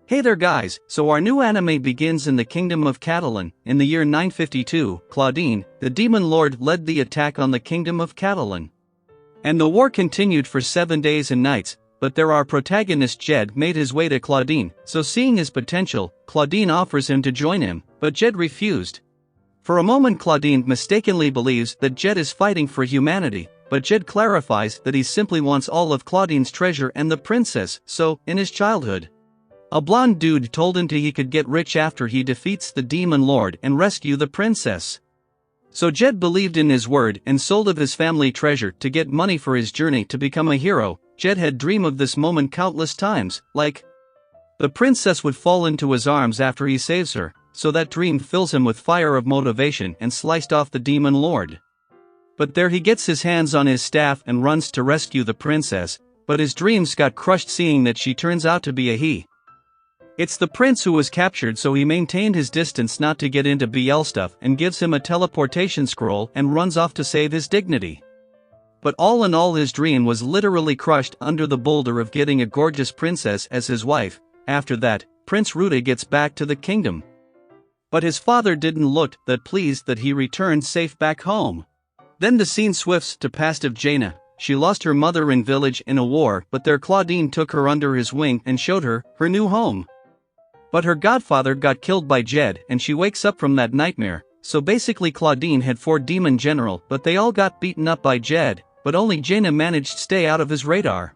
Hey there guys, so our new anime begins in the kingdom of Catalan. In the year 952, Claudine, the demon lord, led the attack on the kingdom of Catalan. And the war continued for 7 days and nights, but our protagonist Jed made his way to Claudine, so seeing his potential, Claudine offers him to join him, but Jed refused. For a moment Claudine mistakenly believes that Jed is fighting for humanity, but Jed clarifies that he simply wants all of Claudine's treasure and the princess. So, in his childhood, a blonde dude told him he could get rich after he defeats the demon lord and rescue the princess. So Jed believed in his word and sold of his family treasure to get money for his journey to become a hero. Jed had dreamed of this moment countless times, like the princess would fall into his arms after he saves her, so that dream fills him with fire of motivation and sliced off the demon lord. But there he gets his hands on his staff and runs to rescue the princess, but his dreams got crushed seeing that she turns out to be a he. It's the prince who was captured, so he maintained his distance not to get into BL stuff and gives him a teleportation scroll and runs off to save his dignity. But all in all, his dream was literally crushed under the boulder of getting a gorgeous princess as his wife. After that, Prince Ruda gets back to the kingdom. But his father didn't look that pleased that he returned safe back home. Then the scene swifts to past of Jaina. She lost her mother in village in a war, but Claudine took her under his wing and showed her her new home. But her godfather got killed by Jed and she wakes up from that nightmare. So basically Claudine had 4 demon general, but they all got beaten up by Jed, but only Jaina managed to stay out of his radar.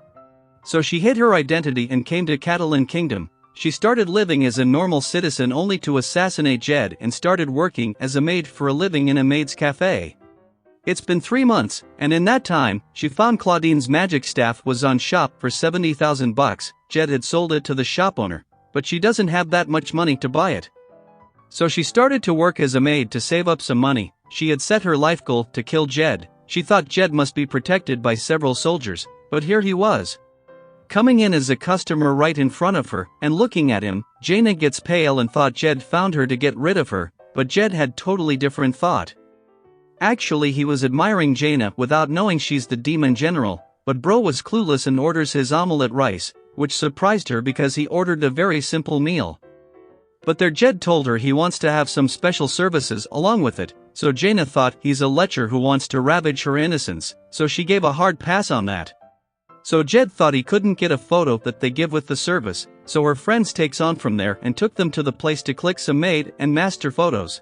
So she hid her identity and came to Catalan Kingdom. She started living as a normal citizen only to assassinate Jed and started working as a maid for a living in a maid's cafe. It's been 3 months, and in that time, she found Claudine's magic staff was on shop for 70,000 bucks. Jed had sold it to the shop owner, but she doesn't have that much money to buy it. So she started to work as a maid to save up some money. She had set her life goal to kill Jed. She thought Jed must be protected by several soldiers, but here he was, coming in as a customer right in front of her, and looking at him. Jaina gets pale and thought Jed found her to get rid of her, but Jed had totally different thought. Actually he was admiring Jaina without knowing she's the demon general, but bro was clueless and orders his omelette rice, which surprised her because he ordered a very simple meal. But Jed told her he wants to have some special services along with it, so Jaina thought he's a lecher who wants to ravage her innocence, so she gave a hard pass on that. So Jed thought he couldn't get a photo that they give with the service, so her friends takes on from there and took them to the place to click some maid and master photos.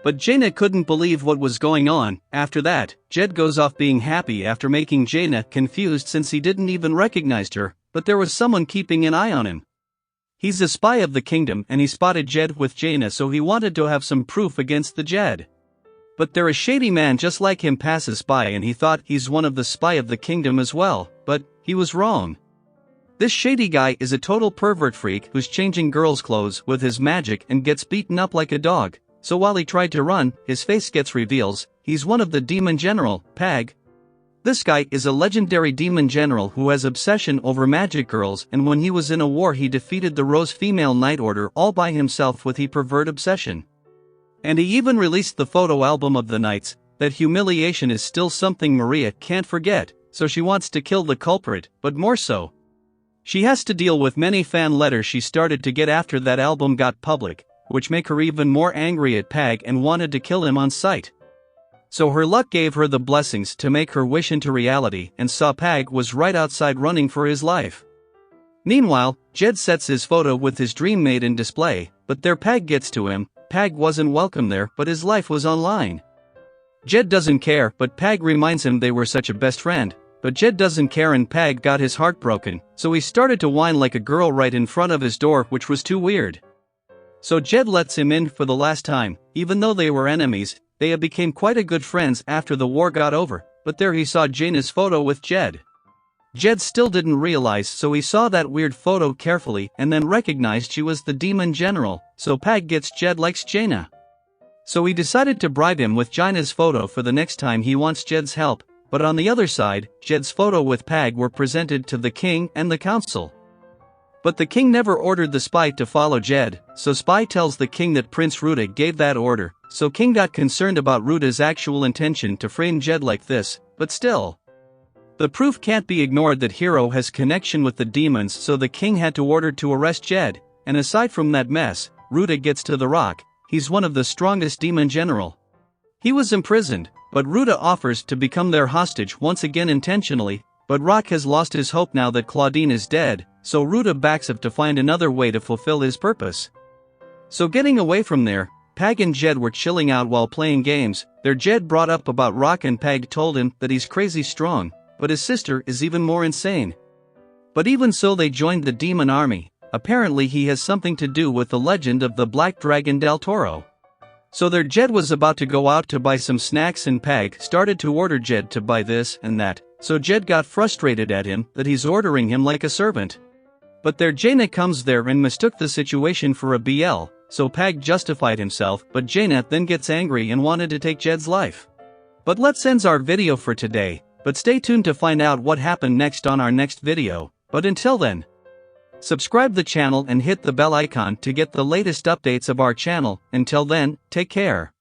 But Jaina couldn't believe what was going on. After that, Jed goes off being happy after making Jaina confused since he didn't even recognize her, but there was someone keeping an eye on him. He's a spy of the kingdom and he spotted Jed with Jaina, so he wanted to have some proof against the Jed. But a shady man just like him passes by and he thought he's one of the spy of the kingdom as well, but he was wrong. This shady guy is a total pervert freak who's changing girls' clothes with his magic and gets beaten up like a dog. So while he tried to run, his face gets reveals. He's one of the demon general, Pag. This guy is a legendary demon general who has obsession over magic girls, and when he was in a war he defeated the Rose Female Knight Order all by himself with his pervert obsession. And he even released the photo album of the knights. That humiliation is still something Maria can't forget, so she wants to kill the culprit, but more so, she has to deal with many fan letters she started to get after that album got public, which make her even more angry at Pag and wanted to kill him on sight. So her luck gave her the blessings to make her wish into reality and saw Pag was right outside running for his life. Meanwhile, Jed sets his photo with his dream mate in display, but Pag gets to him. Pag wasn't welcome there, but his life was online. Jed doesn't care, but Pag reminds him they were such a best friend. But Jed doesn't care and Pag got his heart broken, so he started to whine like a girl right in front of his door, which was too weird. So Jed lets him in for the last time. Even though they were enemies, they became quite a good friends after the war got over, but there he saw Jaina's photo with Jed. Jed still didn't realize, so he saw that weird photo carefully and then recognized she was the demon general, so Pag gets Jed likes Jaina. So he decided to bribe him with Jaina's photo for the next time he wants Jed's help, but on the other side, Jed's photo with Pag were presented to the king and the council. But the king never ordered the spy to follow Jed, so spy tells the king that Prince Ruda gave that order, so king got concerned about Ruda's actual intention to frame Jed like this, but still, the proof can't be ignored that hero has connection with the demons, so the king had to order to arrest Jed. and aside from that mess, Ruda gets to the rock. He's one of the strongest demon general. He was imprisoned, but Ruda offers to become their hostage once again intentionally, but Rock has lost his hope now that Claudine is dead, so Ruda backs up to find another way to fulfill his purpose. So getting away from there, Pag and Jed were chilling out while playing games. Their Jed brought up about Rock and Pag told him that he's crazy strong, but his sister is even more insane. But even so they joined the demon army. Apparently he has something to do with the legend of the Black Dragon Del Toro. So their Jed was about to go out to buy some snacks and Pag started to order Jed to buy this and that, so Jed got frustrated at him that he's ordering him like a servant. But their Jaina comes there and mistook the situation for a BL, so Pag justified himself, but Jaina then gets angry and wanted to take Jed's life. But let's end our video for today, but stay tuned to find out what happened next on our next video. But until then, subscribe the channel and hit the bell icon to get the latest updates of our channel. Until then, take care.